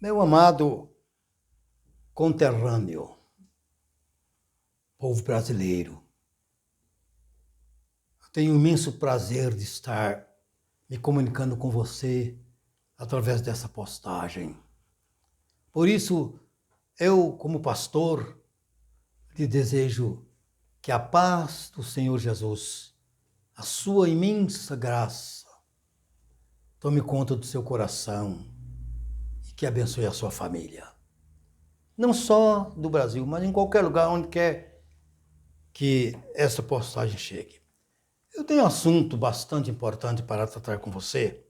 Meu amado conterrâneo, povo brasileiro, eu tenho um imenso prazer de estar me comunicando com você através dessa postagem. Por isso, eu, como pastor, lhe desejo que a paz do Senhor Jesus, a sua imensa graça, tome conta do seu coração e que abençoe a sua família. Não só do Brasil, mas em qualquer lugar onde quer que essa postagem chegue. Eu tenho um assunto bastante importante para tratar com você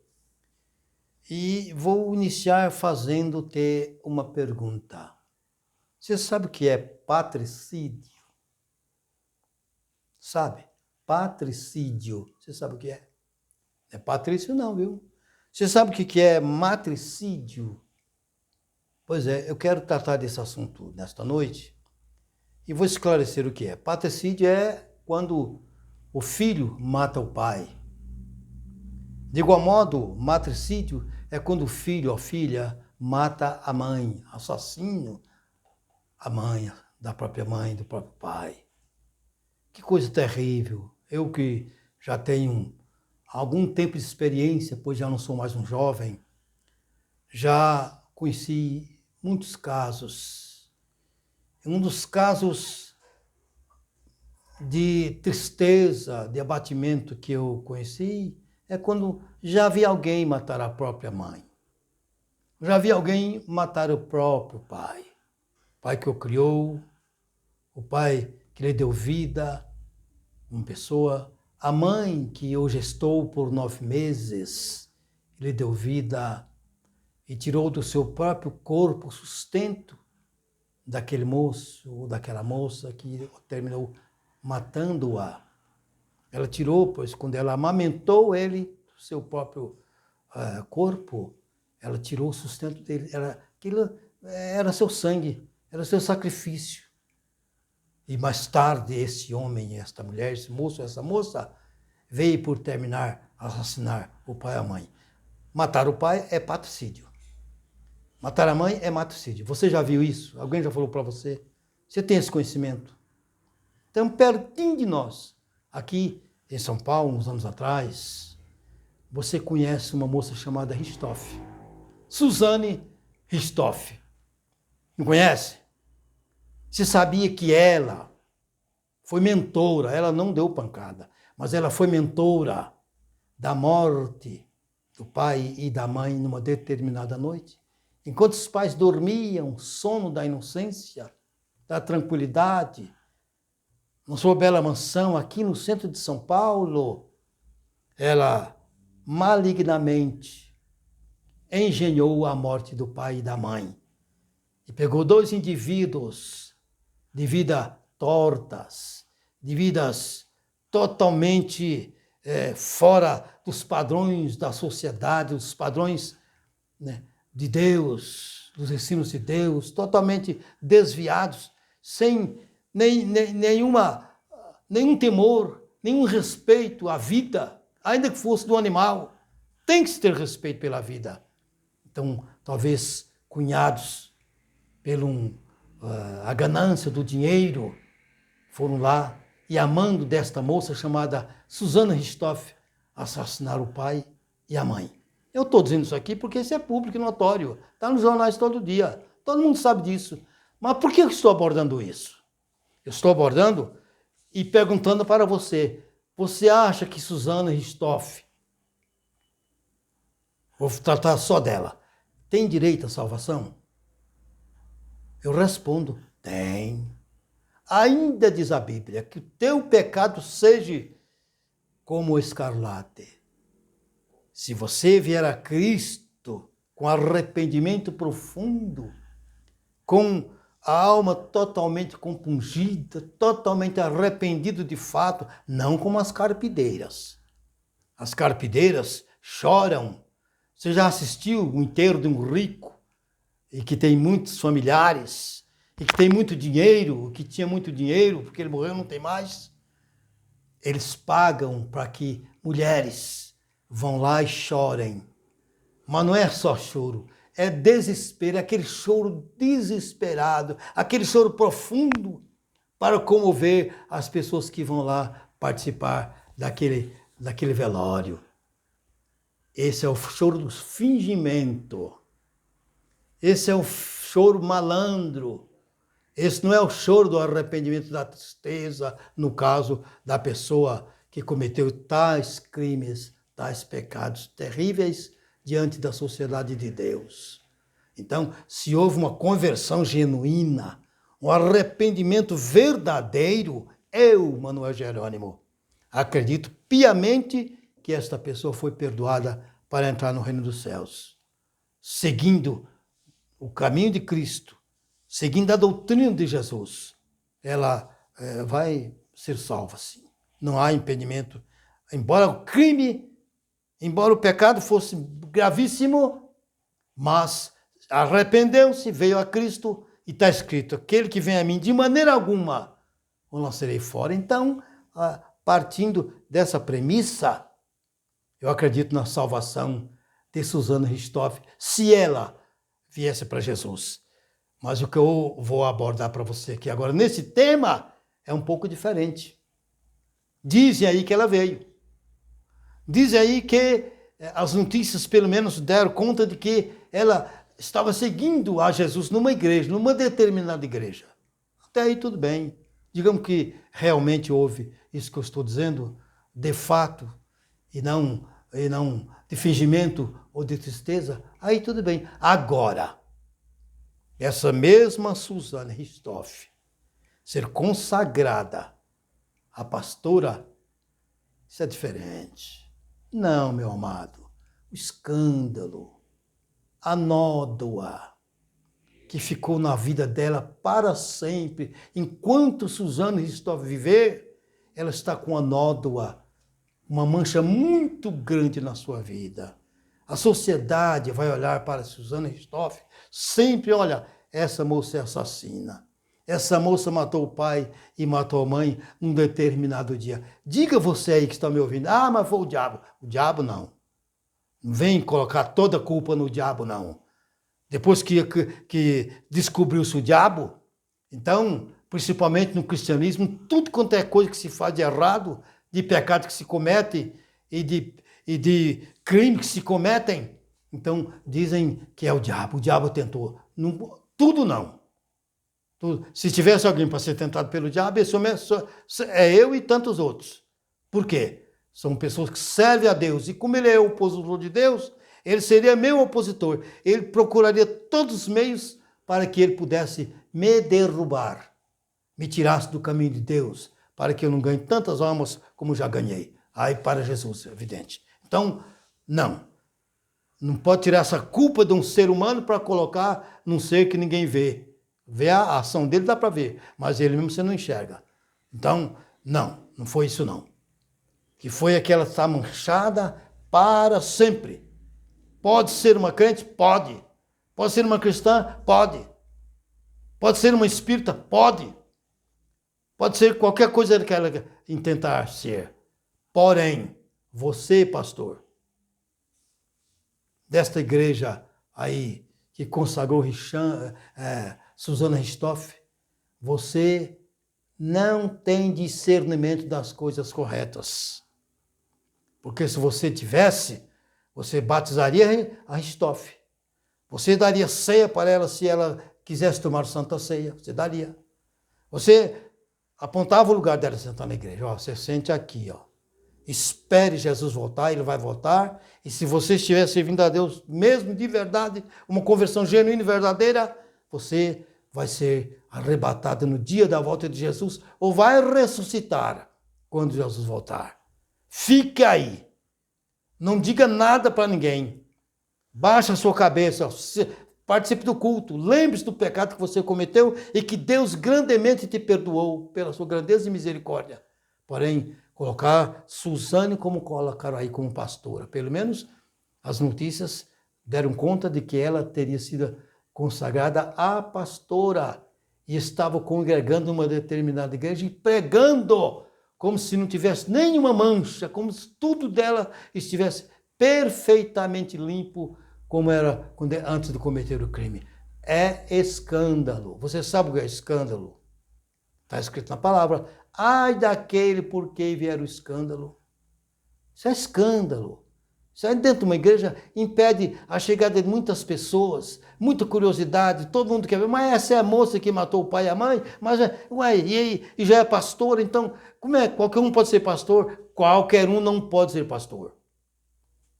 e vou iniciar fazendo-te uma pergunta. Você sabe o que é patricídio? Sabe? Patricídio. Você sabe o que é? Não é patrício não, viu? Você sabe o que é matricídio? Pois é, eu quero tratar desse assunto nesta noite e vou esclarecer o que é. Patricídio é quando o filho mata o pai. De igual modo, matricídio é quando o filho ou filha mata a mãe, assassino a mãe, da própria mãe, do próprio pai. Que coisa terrível. Eu que já tenho algum tempo de experiência, pois já não sou mais um jovem, já conheci muitos casos. Um dos casos de tristeza, de abatimento que eu conheci é quando já vi alguém matar a própria mãe. Já vi alguém matar o próprio pai. O pai que o criou, o pai que lhe deu vida, uma pessoa, a mãe que o gestou por 9 meses, lhe deu vida e tirou do seu próprio corpo o sustento daquele moço ou daquela moça que terminou matando-a. Ela tirou, pois quando ela amamentou ele do seu próprio corpo, ela tirou o sustento dele. Aquilo era seu sangue, era seu sacrifício. E mais tarde esse homem, esta mulher, esse moço, essa moça, veio por terminar, assassinar o pai e a mãe. Matar o pai é patricídio. Matar a mãe é matricídio. Você já viu isso? Alguém já falou para você? Você tem esse conhecimento? Então, pertinho de nós, aqui em São Paulo, uns anos atrás, você conhece uma moça chamada Richthofen. Suzane Richthofen. Não conhece? Você sabia que ela foi mentora, ela não deu pancada, mas ela foi mentora da morte do pai e da mãe numa determinada noite? Enquanto os pais dormiam, sono da inocência, da tranquilidade, na sua bela mansão aqui no centro de São Paulo, ela malignamente engenhou a morte do pai e da mãe. E pegou 2 indivíduos de vida tortas, de vidas totalmente fora dos padrões da sociedade, dos padrões, né, de Deus, dos ensinos de Deus, totalmente desviados, sem nenhum temor, nenhum respeito à vida, ainda que fosse do animal. Tem que se ter respeito pela vida. Então, talvez cunhados, pela a ganância do dinheiro, foram lá e, amando desta moça chamada Suzane Richthofen, assassinaram o pai e a mãe. Eu estou dizendo isso aqui porque isso é público e notório. Está nos jornais todo dia. Todo mundo sabe disso. Mas por que eu estou abordando isso? Eu estou abordando e perguntando para você. Você acha que Suzane Richthofen, vou tratar só dela, tem direito à salvação? Eu respondo, tem. Ainda diz a Bíblia que o teu pecado seja como o escarlate. Se você vier a Cristo com arrependimento profundo, com a alma totalmente compungida, totalmente arrependido de fato, não como as carpideiras. As carpideiras choram. Você já assistiu o enterro de um rico e que tem muitos familiares e que tem muito dinheiro, que tinha muito dinheiro porque ele morreu, não tem mais? Eles pagam para que mulheres vão lá e chorem. Mas não é só choro, é desespero, é aquele choro desesperado, aquele choro profundo para comover as pessoas que vão lá participar daquele velório. Esse é o choro do fingimento. Esse é o choro malandro. Esse não é o choro do arrependimento, da tristeza, no caso da pessoa que cometeu tais crimes, tais pecados terríveis diante da sociedade de Deus. Então, se houve uma conversão genuína, um arrependimento verdadeiro, eu, Manuel Jerônimo, acredito piamente que esta pessoa foi perdoada para entrar no reino dos céus, seguindo o caminho de Cristo, seguindo a doutrina de Jesus. Ela vai ser salva, sim. Não há impedimento. Embora o crime, embora o pecado fosse gravíssimo, mas arrependeu-se, veio a Cristo e está escrito, aquele que vem a mim de maneira alguma o lançarei fora. Então, partindo dessa premissa, eu acredito na salvação de Suzana Richthofen, se ela viesse para Jesus. Mas o que eu vou abordar para você aqui agora, nesse tema, é um pouco diferente. Dizem aí que ela veio. Dizem aí que as notícias, pelo menos, deram conta de que ela estava seguindo a Jesus numa igreja, numa determinada igreja. Até aí tudo bem. Digamos que realmente houve isso que eu estou dizendo, de fato, e não de fingimento ou de tristeza, aí tudo bem. Agora, essa mesma Suzana Richthofen ser consagrada a pastora, isso é diferente. Não, meu amado, o escândalo, a nódoa que ficou na vida dela para sempre, enquanto Suzana Richthofen viver, ela está com a nódoa, uma mancha muito grande na sua vida. A sociedade vai olhar para Suzana Richthofen, sempre olha, essa moça é assassina. Essa moça matou o pai e matou a mãe num determinado dia. Diga você aí que está me ouvindo, mas foi o diabo. O diabo não. Não vem colocar toda a culpa no diabo, não. Depois que descobriu-se o diabo, então, principalmente no cristianismo, tudo quanto é coisa que se faz de errado, de pecado que se comete e de crime que se cometem, então dizem que é o diabo tentou. Não, tudo não. Tudo. Se tivesse alguém para ser tentado pelo diabo, esse homem é eu e tantos outros. Por quê? São pessoas que servem a Deus. E como ele é o opositor de Deus, ele seria meu opositor. Ele procuraria todos os meios para que ele pudesse me derrubar, me tirasse do caminho de Deus, para que eu não ganhe tantas almas como já ganhei. Aí para Jesus, é evidente. Então, não. Não pode tirar essa culpa de um ser humano para colocar num ser que ninguém vê. Ver a ação dele dá para ver, mas ele mesmo você não enxerga. Então, não foi isso não. Que foi aquela que está manchada para sempre. Pode ser uma crente? Pode. Pode ser uma cristã? Pode. Pode ser uma espírita? Pode. Pode ser qualquer coisa que ela tentar ser. Porém, você, pastor, desta igreja aí, que consagrou Suzana Richthofen, você não tem discernimento das coisas corretas. Porque se você tivesse, você batizaria a Richthofen. Você daria ceia para ela se ela quisesse tomar Santa Ceia. Você daria. Você apontava o lugar dela sentar na igreja. Você sente aqui, Espere Jesus voltar, ele vai voltar. E se você estiver servindo a Deus mesmo de verdade, uma conversão genuína e verdadeira, você vai ser arrebatado no dia da volta de Jesus ou vai ressuscitar quando Jesus voltar. Fique aí. Não diga nada para ninguém. Baixe a sua cabeça. Participe do culto. Lembre-se do pecado que você cometeu e que Deus grandemente te perdoou pela sua grandeza e misericórdia. Porém, colocar Suzane como colocaram aí como pastora. Pelo menos as notícias deram conta de que ela teria sido consagrada a pastora e estava congregando numa determinada igreja e pregando como se não tivesse nenhuma mancha, como se tudo dela estivesse perfeitamente limpo, como era antes de cometer o crime. É escândalo. Você sabe o que é escândalo? Está escrito na palavra. Ai daquele por quem vier o escândalo. Isso é escândalo. Isso aí dentro de uma igreja impede a chegada de muitas pessoas, muita curiosidade, todo mundo quer ver, mas essa é a moça que matou o pai e a mãe, mas ué, e já é pastor, então como é? Qualquer um pode ser pastor? Qualquer um não pode ser pastor.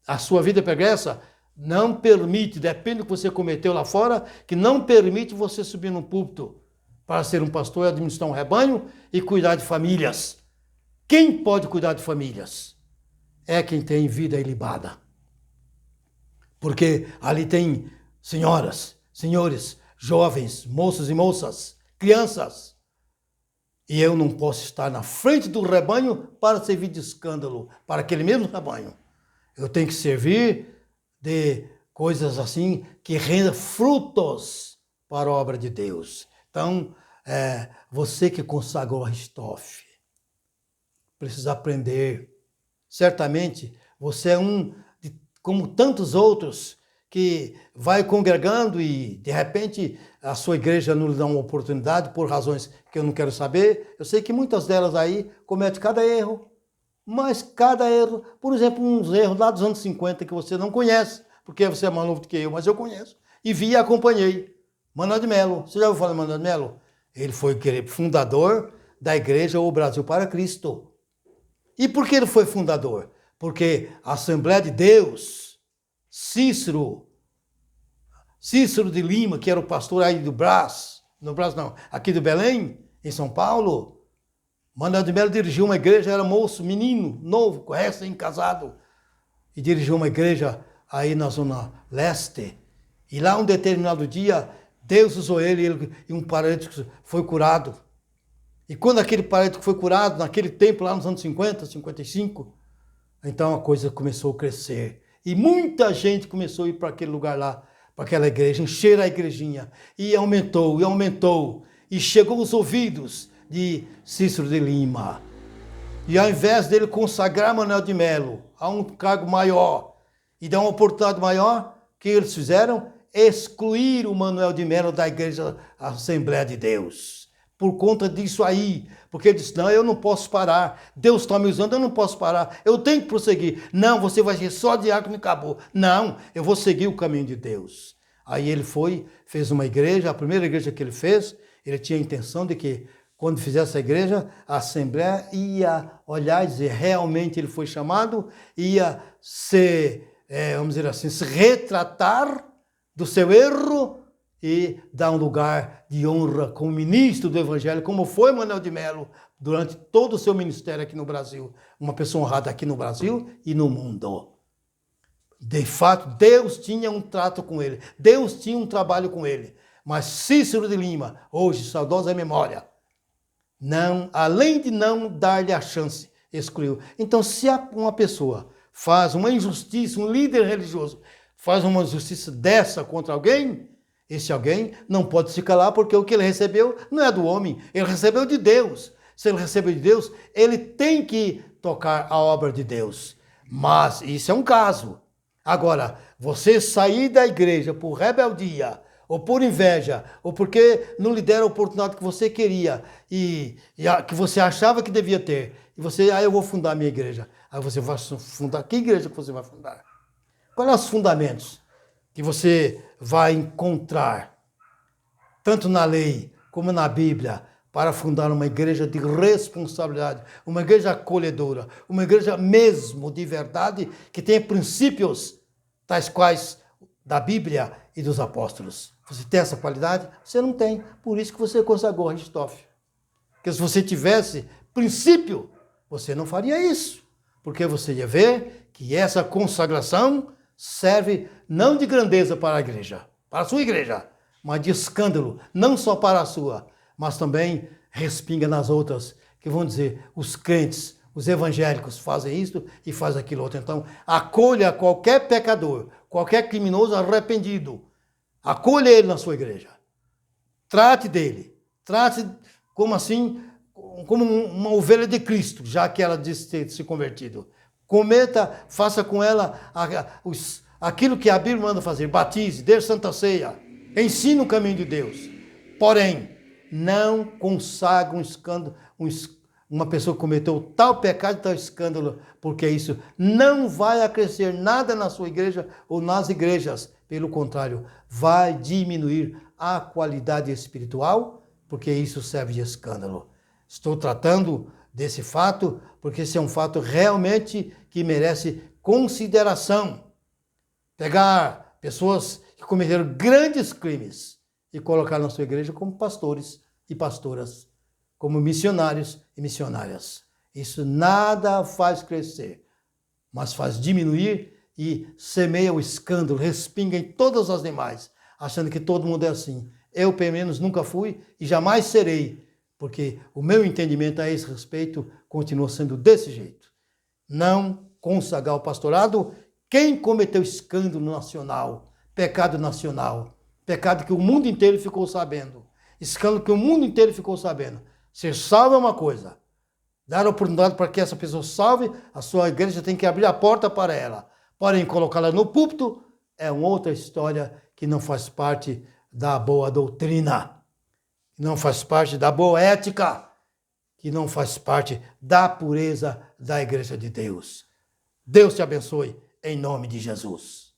A sua vida pregressa não permite, depende do que você cometeu lá fora, que não permite você subir no púlpito para ser um pastor, administrar um rebanho e cuidar de famílias. Quem pode cuidar de famílias? É quem tem vida ilibada. Porque ali tem senhoras, senhores, jovens, moços e moças, crianças. E eu não posso estar na frente do rebanho para servir de escândalo para aquele mesmo rebanho. Eu tenho que servir de coisas assim que rendam frutos para a obra de Deus. Então, você que consagrou a Richthofen, precisa aprender. Certamente, você é como tantos outros, que vai congregando e, de repente, a sua igreja não lhe dá uma oportunidade por razões que eu não quero saber. Eu sei que muitas delas aí cometem cada erro, mas cada erro, por exemplo, uns erros lá dos anos 50 que você não conhece, porque você é mais novo do que eu, mas eu conheço. E vi e acompanhei. Manuel de Melo. Você já ouviu falar de Manuel de Melo? Ele foi fundador da Igreja O Brasil para Cristo. E por que ele foi fundador? Porque a Assembleia de Deus, Cícero de Lima, que era o pastor aí do Brás, no Brás não, aqui do Belém, em São Paulo, Manuel de Melo dirigiu uma igreja, era moço, menino, novo, recém-casado, e dirigiu uma igreja aí na Zona Leste. E lá um determinado dia, Deus usou ele e um paralítico foi curado. E quando aquele paralítico foi curado, naquele tempo, lá nos anos 50, 55, então a coisa começou a crescer. E muita gente começou a ir para aquele lugar lá, para aquela igreja, encher a igrejinha. E aumentou, e aumentou. E chegou aos ouvidos de Cícero de Lima. E ao invés dele consagrar Manuel de Melo a um cargo maior e dar uma oportunidade maior, o que eles fizeram? Excluir o Manuel de Melo da igreja Assembleia de Deus. Por conta disso aí, porque ele disse, não, eu não posso parar, Deus está me usando, eu não posso parar, eu tenho que prosseguir. Não, você vai ser só diácono e acabou. Não, eu vou seguir o caminho de Deus. Aí ele fez uma igreja, a primeira igreja que ele fez, ele tinha a intenção de que, quando fizesse a igreja, a Assembleia ia olhar e dizer, realmente ele foi chamado, ia vamos dizer assim, se retratar do seu erro, e dar um lugar de honra como ministro do Evangelho, como foi Manuel de Melo durante todo o seu ministério aqui no Brasil. Uma pessoa honrada aqui no Brasil e no mundo. De fato, Deus tinha um trato com ele. Deus tinha um trabalho com ele. Mas Cícero de Lima, hoje, saudosa memória, além de não dar-lhe a chance, excluiu. Então, se uma pessoa faz uma injustiça, um líder religioso faz uma injustiça dessa contra alguém, esse alguém não pode se calar, porque o que ele recebeu não é do homem, ele recebeu de Deus. Se ele recebeu de Deus, ele tem que tocar a obra de Deus. Mas isso é um caso. Agora, você sair da igreja por rebeldia, ou por inveja, ou porque não lhe deram a oportunidade que você queria, e que você achava que devia ter, e você, eu vou fundar a minha igreja. Aí você vai fundar, que igreja que você vai fundar? Quais são os fundamentos que você vai encontrar, tanto na lei como na Bíblia, para fundar uma igreja de responsabilidade, uma igreja acolhedora, uma igreja mesmo de verdade, que tenha princípios tais quais da Bíblia e dos apóstolos. Você tem essa qualidade? Você não tem. Por isso que você consagrou a Richthofen. Porque se você tivesse princípio, você não faria isso. Porque você ia ver que essa consagração serve não de grandeza para a igreja, para a sua igreja, mas de escândalo, não só para a sua, mas também respinga nas outras, que vão dizer, os crentes, os evangélicos fazem isso e fazem aquilo outro. Então, acolha qualquer pecador, qualquer criminoso arrependido, acolha ele na sua igreja. Trate dele, trate como assim, como uma ovelha de Cristo, já que ela disse ter se convertido. Cometa, faça com ela aquilo que a Bíblia manda fazer, batize, dê santa ceia, ensine o caminho de Deus. Porém, não consagra um escândalo, uma pessoa que cometeu tal pecado, tal escândalo, porque isso não vai acrescer nada na sua igreja ou nas igrejas. Pelo contrário, vai diminuir a qualidade espiritual, porque isso serve de escândalo. Estou tratando desse fato, porque esse é um fato realmente que merece consideração. Pegar pessoas que cometeram grandes crimes e colocar na sua igreja como pastores e pastoras, como missionários e missionárias. Isso nada faz crescer, mas faz diminuir e semeia o escândalo, respinga em todas as demais, achando que todo mundo é assim. Eu, pelo menos, nunca fui e jamais serei, porque o meu entendimento a esse respeito continua sendo desse jeito. Não consagrar o pastorado quem cometeu escândalo nacional, pecado que o mundo inteiro ficou sabendo, escândalo que o mundo inteiro ficou sabendo. Ser salvo é uma coisa, dar oportunidade para que essa pessoa salve, a sua igreja tem que abrir a porta para ela. Porém, colocá-la no púlpito é uma outra história que não faz parte da boa doutrina, que não faz parte da boa ética, que não faz parte da pureza da igreja de Deus. Deus te abençoe, em nome de Jesus.